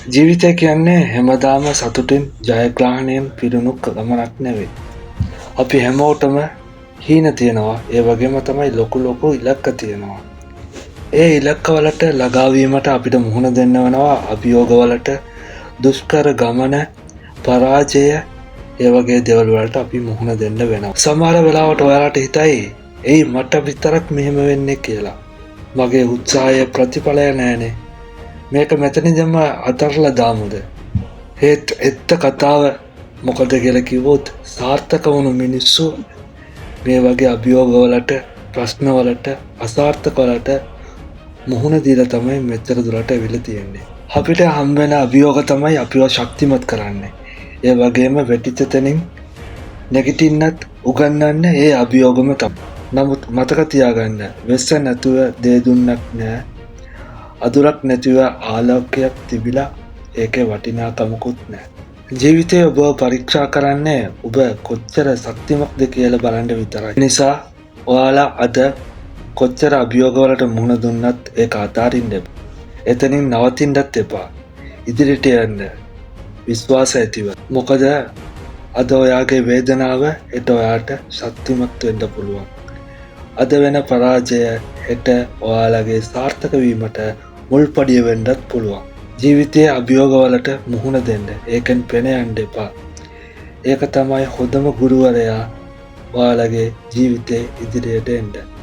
ජීවිතය කියන්නේ හැමදාම සතුටින් ජයග්‍රහණයෙන් පිරුණු ගමනක් නෙවෙයි. අපි හැමෝටම හීන තියෙනවා. ඒ වගේම තමයි ලොකු ඉලක්ක තියෙනවා. ඒ ඉලක්කවලට ළඟාවීමට අපිට මුහුණ දෙන්න වෙනවා අභියෝගවලට, දුෂ්කර ගමන, පරාජය, ඒ වගේ දේවල් වලට අපි මුහුණ දෙන්න වෙනවා. සමහර වෙලාවට ඔයාලට හිතයි, "එයි මට විතරක් මෙහෙම වෙන්නේ" කියලා. මගේ උත්සාහයේ ප්‍රතිඵලය නෑනේ. මේක මෙතනදිම අතහැරලා දාමුද? ඒත් ඇත්ත කතාව මොකද කියලා කිව්වොත් සාර්ථක වුණු මිනිස්සු මේ වගේ අභියෝගවලට, ප්‍රශ්නවලට, අසාර්ථකවලට මුහුණ දීලා තමයි මෙච්චර දුරට ඇවිල්ලා තියෙන්නේ. අපිට හම්බ වෙන අභියෝග තමයි අපිව ශක්තිමත් කරන්නේ. ඒ වගේම වැටිච්ච තැනින් නැගිටින්නත් උගන්වන්නේ ඒ අභියෝගම තමයි. නමුත් මතක තියාගන්න, වෙස්ස නැතුව දේ දුන්නක් නෑ. අදුරක් නැතිව ආලෝකයක් තිබිලා ඒකේ වටිනාකමකුත් නෑ. ජීවිතය ඔබ පරීක්ෂා කරන්නේ ඔබ කොච්චර ශක්තිමත්ද කියලා බලන්න විතරයි. නිසා ඔයාලා අද කොච්චර අභියෝගවලට මුහුණ දුන්නත් ඒක අතාරින්න එපා. එතනින් නවතින්නත් එපා. ඉදිරියට යන්න විශ්වාස ඇතිව. මොකද අද ඔයාගේ වේදනාව හෙට ඔයාට ශක්තිමත් වෙන්න පුළුවන්. අද වෙන පරාජය හෙට ඔයාලගේ සාර්ථක වීමට මුල්පඩිය වෙන්නත් පුළුවන්. ජීවිතයේ අභියෝගවලට මුහුණ දෙන්න. ඒකෙන් පෙන යන්න එපා. ඒක තමයි හොඳම ගුරුවරයා ඔයාලගේ ජීවිතේ ඉදිරියට එන්න.